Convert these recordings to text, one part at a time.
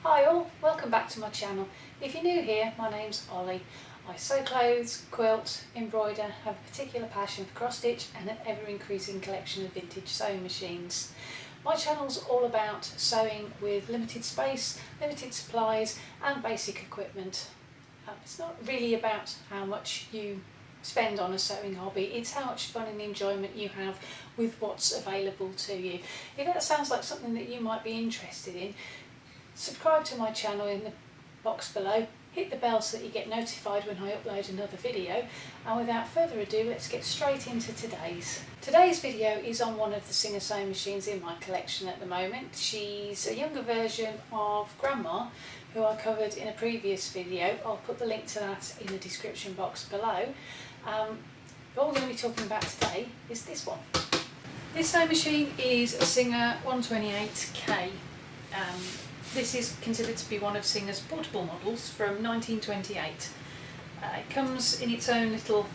Hi all, welcome back to my channel. If you're new here, my name's Ollie. I sew clothes, quilt, embroider, have a particular passion for cross stitch and an ever increasing collection of vintage sewing machines. My channel's all about sewing with limited space, limited supplies and basic equipment. It's not really about how much you spend on a sewing hobby, it's how much fun and enjoyment you have with what's available to you. If that sounds like something that you might be interested in, subscribe to my channel in the box below, hit the bell so that you get notified when I upload another video, and without further ado let's get straight into today's. Today's video is on one of the Singer sewing machines in my collection at the moment. She's a younger version of Grandma, who I covered in a previous video. I'll put the link to that in the description box below. What we're going to be talking about today is this one. This sewing machine is a Singer 128K. This is considered to be one of Singer's portable models from 1928. It comes in its own little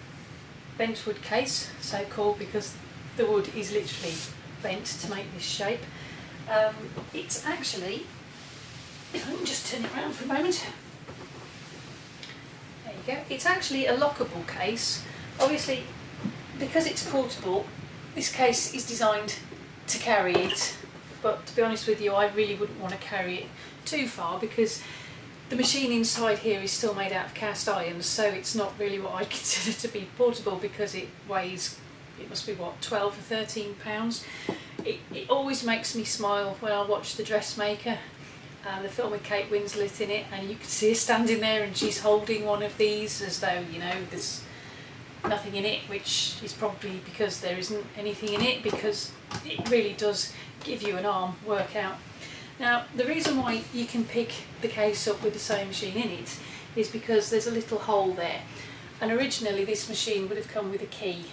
bentwood case, so called because the wood is literally bent to make this shape. It's actually, if I can just turn it around for a moment, there you go, it's actually a lockable case. Obviously, because it's portable, this case is designed to carry it. But to be honest with you, I really wouldn't want to carry it too far because the machine inside here is still made out of cast iron, so it's not really what I consider to be portable because it weighs, it must be what, 12 or 13 pounds. It always makes me smile when I watch The Dressmaker, the film with Kate Winslet in it, and you can see her standing there and she's holding one of these as though, you know, there's nothing in it, which is probably because there isn't anything in it, because it really does give you an arm workout. Now, the reason why you can pick the case up with the sewing machine in it is because there's a little hole there, and originally this machine would have come with a key,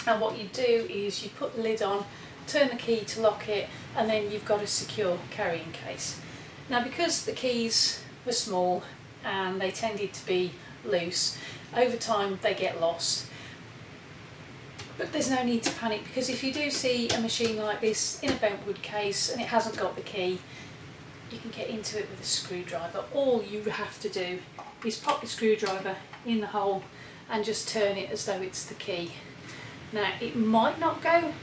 and what you do is you put the lid on, turn the key to lock it, and then you've got a secure carrying case. Now, because the keys were small and they tended to be loose, over time they get lost. But there's no need to panic, because if you do see a machine like this in a bentwood case and it hasn't got the key, you can get into it with a screwdriver. All you have to do is pop the screwdriver in the hole and just turn it as though it's the key. Now, it might not go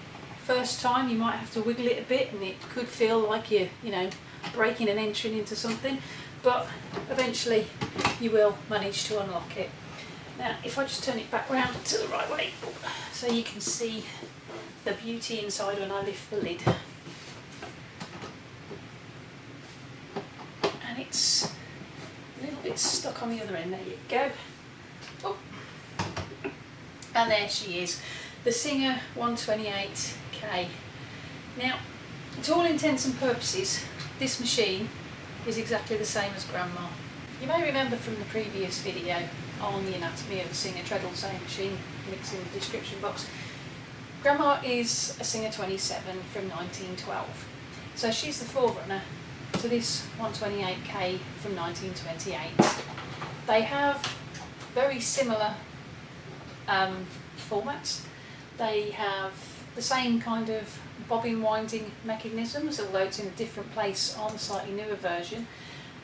first time, you might have to wiggle it a bit and it could feel like you're, you know, breaking and entering into something, but eventually you will manage to unlock it. Now, if I just turn it back round to the right way so you can see the beauty inside when I lift the lid. And it's a little bit stuck on the other end, there you go. Oh. And there she is, the Singer 128K. Now, to all intents and purposes, this machine is exactly the same as Grandma. You may remember from the previous video on the anatomy of a Singer Treadle sewing machine, links in the description box. Grandma is a Singer 27 from 1912, so she's the forerunner to this 128K from 1928. They have very similar formats. They have the same kind of bobbin winding mechanisms, although it's in a different place on the slightly newer version.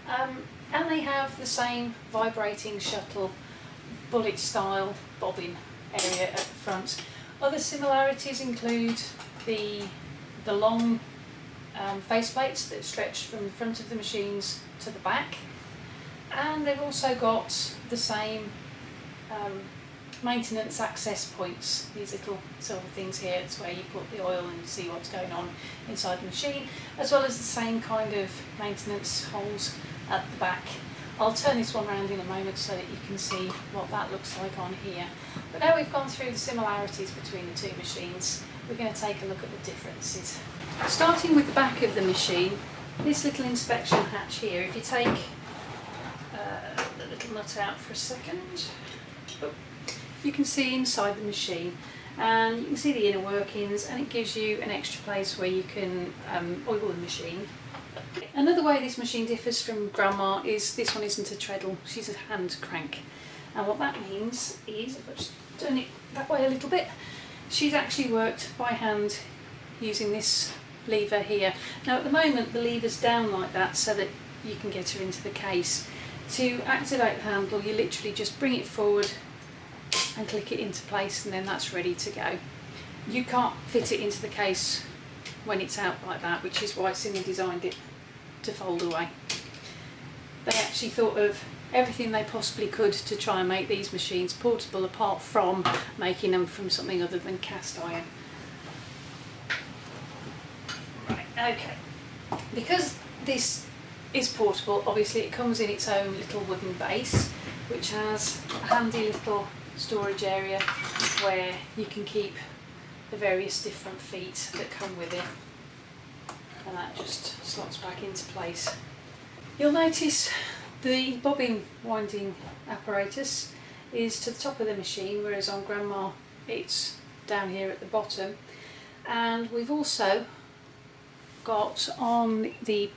And they have the same vibrating shuttle bullet style bobbin area at the front. Other similarities include the long face plates that stretch from the front of the machines to the back, and they've also got the same maintenance access points, these little silver things here. It's where you put the oil and see what's going on inside the machine, as well as the same kind of maintenance holes at the back. I'll turn this one around in a moment so that you can see what that looks like on here. But now we've gone through the similarities between the two machines, we're going to take a look at the differences. Starting with the back of the machine, this little inspection hatch here, if you take the little nut out for a second, you can see inside the machine, and you can see the inner workings, and it gives you an extra place where you can oil the machine. Another way this machine differs from Grandma is this one isn't a treadle, she's a hand crank. And what that means is, if I just turn it that way a little bit, she's actually worked by hand using this lever here. Now at the moment the lever's down like that so that you can get her into the case. To activate the handle, you literally just bring it forward and click it into place, and then that's ready to go. You can't fit it into the case when it's out like that, which is why Simi designed it to fold away. They actually thought of everything they possibly could to try and make these machines portable, apart from making them from something other than cast iron. Right, okay. Because this is portable, obviously it comes in its own little wooden base, which has a handy little storage area where you can keep the various different feet that come with it, and that just slots back into place. You'll notice the bobbin winding apparatus is to the top of the machine, whereas on Grandma it's down here at the bottom. And we've also got on the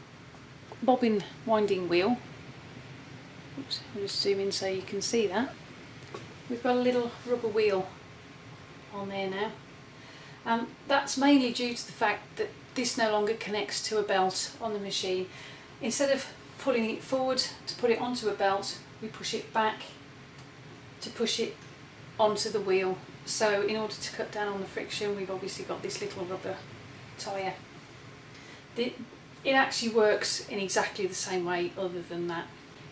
bobbin winding wheel, oops, I'll just zoom in so you can see that, we've got a little rubber wheel on there now. That's mainly due to the fact that this no longer connects to a belt on the machine. Instead of pulling it forward to put it onto a belt, we push it back to push it onto the wheel. So in order to cut down on the friction, we've obviously got this little rubber tyre. It actually works in exactly the same way other than that.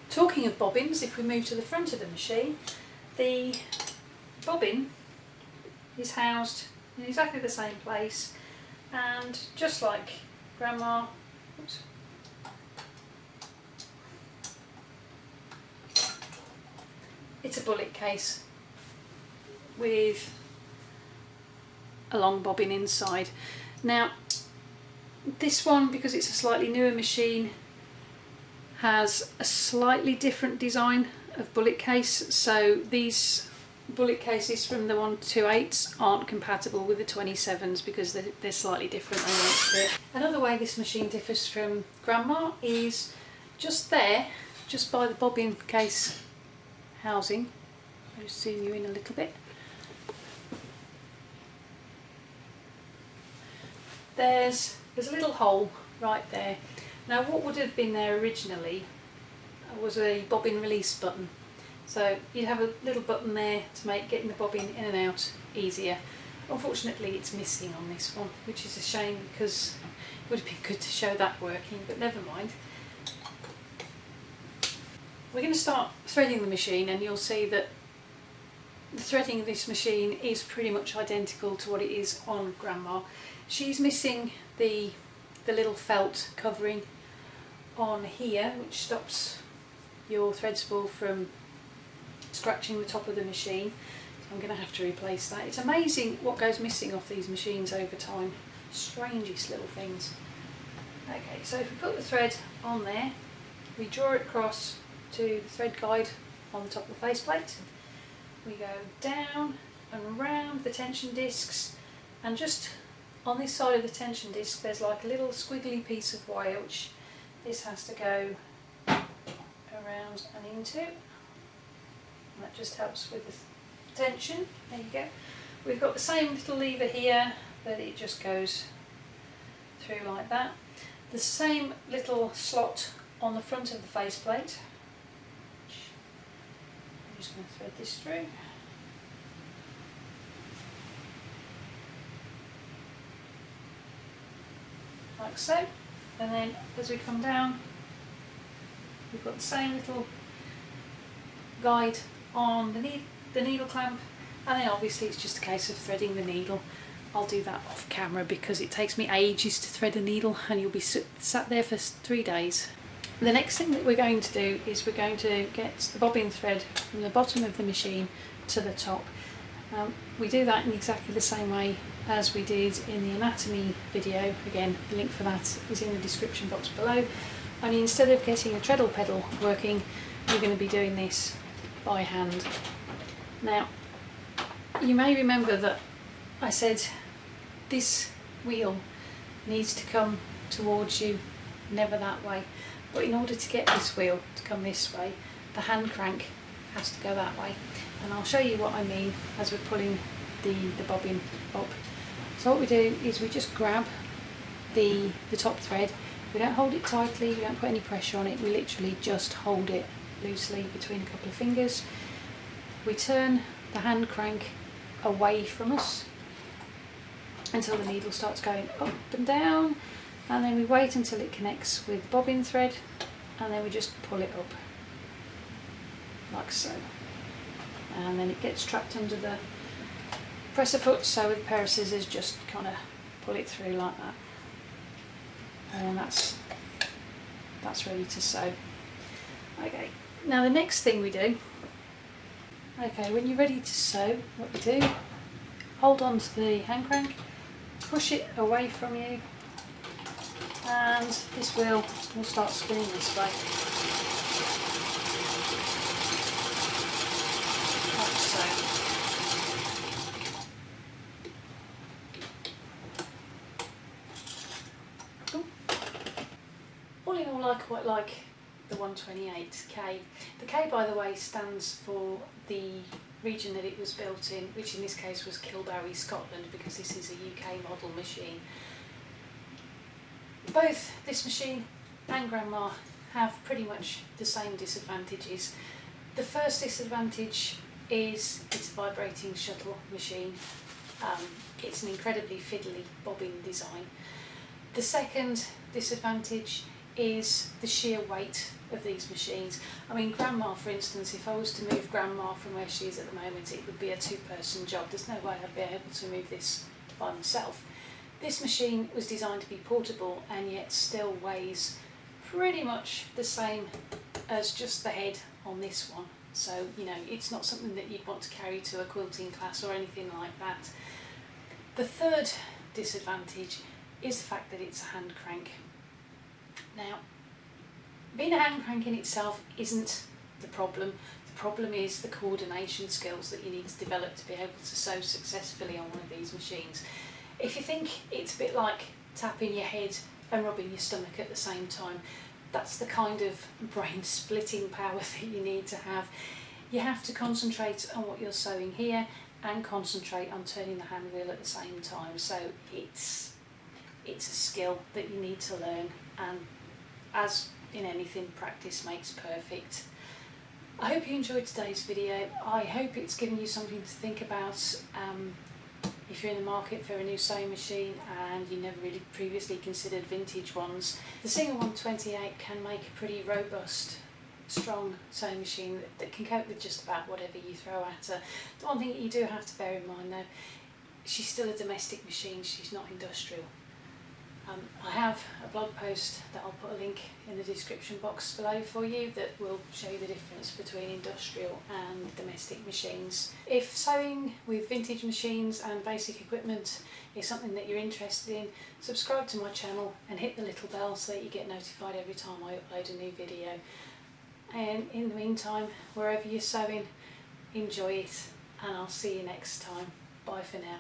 Talking of bobbins, if we move to the front of the machine, the bobbin is housed in exactly the same place, and just like Grandma, oops, it's a bullet case with a long bobbin inside. Now this one, because it's a slightly newer machine, has a slightly different design of bullet case, so these bullet cases from the 128s aren't compatible with the 27s because they're slightly different than that. Another way this machine differs from Grandma is just there, just by the bobbin case housing. I'll just zoom you in a little bit. There's a little hole right there. Now what would have been there originally was a bobbin release button. So you'd have a little button there to make getting the bobbin in and out easier. Unfortunately it's missing on this one, which is a shame because it would have been good to show that working, but never mind. We're going to start threading the machine, and you'll see that the threading of this machine is pretty much identical to what it is on Grandma. She's missing the little felt covering on here, which stops your thread spool from scratching the top of the machine. So I'm going to have to replace that. It's amazing what goes missing off these machines over time. Strangest little things. Okay, so if we put the thread on there, we draw it across to the thread guide on the top of the faceplate. We go down and around the tension discs, and just on this side of the tension disc there's like a little squiggly piece of wire which this has to go around and into, and that just helps with the tension. There you go. We've got the same little lever here that it just goes through like that. The same little slot on the front of the faceplate. I'm just going to thread this through. Like so, and then as we come down we've got the same little guide on the needle clamp, and then obviously it's just a case of threading the needle. I'll do that off camera because it takes me ages to thread a needle and you'll be sat there for 3 days. The next thing that we're going to do is we're going to get the bobbin thread from the bottom of the machine to the top. We do that in exactly the same way as we did in the anatomy video. Again, the link for that is in the description box below. And instead of getting a treadle pedal working, we're going to be doing this by hand. Now, you may remember that I said this wheel needs to come towards you, never that way. But in order to get this wheel to come this way, the hand crank has to go that way. And I'll show you what I mean as we're pulling the bobbin up. So what we do is we just grab the top thread We don't hold it tightly, we don't put any pressure on it, we literally just hold it loosely between a couple of fingers. We turn the hand crank away from us until the needle starts going up and down, and then we wait until it connects with bobbin thread, and then we just pull it up like so, and then it gets trapped under the presser foot, so with a pair of scissors just kind of pull it through like that, and then that's ready to sew. Okay, now the next thing we do, okay, when you're ready to sew, what you do, hold on to the hand crank, push it away from you, and this wheel will start spinning this way. Like so. All in all, I quite like the 128K. The K, by the way, stands for the region that it was built in, which in this case was Kilbarry, Scotland, because this is a UK model machine. Both this machine and Grandma have pretty much the same disadvantages. The first disadvantage is it's a vibrating shuttle machine. It's an incredibly fiddly bobbin design. The second disadvantage is the sheer weight of these machines. I mean, Grandma, for instance, if I was to move Grandma from where she is at the moment, it would be a two-person job. There's no way I'd be able to move this by myself. This machine was designed to be portable and yet still weighs pretty much the same as just the head on this one. So, you know, it's not something that you'd want to carry to a quilting class or anything like that. The third disadvantage is the fact that it's a hand crank. Now, being a hand crank in itself isn't the problem. The problem is the coordination skills that you need to develop to be able to sew successfully on one of these machines. If you think it's a bit like tapping your head and rubbing your stomach at the same time, that's the kind of brain splitting power that you need to have. You have to concentrate on what you're sewing here and concentrate on turning the hand wheel at the same time. So it's a skill that you need to learn, and as in anything, practice makes perfect. I hope you enjoyed today's video. I hope it's given you something to think about if you're in the market for a new sewing machine and you never really previously considered vintage ones. The Singer 128 can make a pretty robust, strong sewing machine that can cope with just about whatever you throw at her. The one thing that you do have to bear in mind though, she's still a domestic machine, she's not industrial. I have a blog post that I'll put a link in the description box below for you that will show you the difference between industrial and domestic machines. If sewing with vintage machines and basic equipment is something that you're interested in, subscribe to my channel and hit the little bell so that you get notified every time I upload a new video. And in the meantime, wherever you're sewing, enjoy it, and I'll see you next time. Bye for now.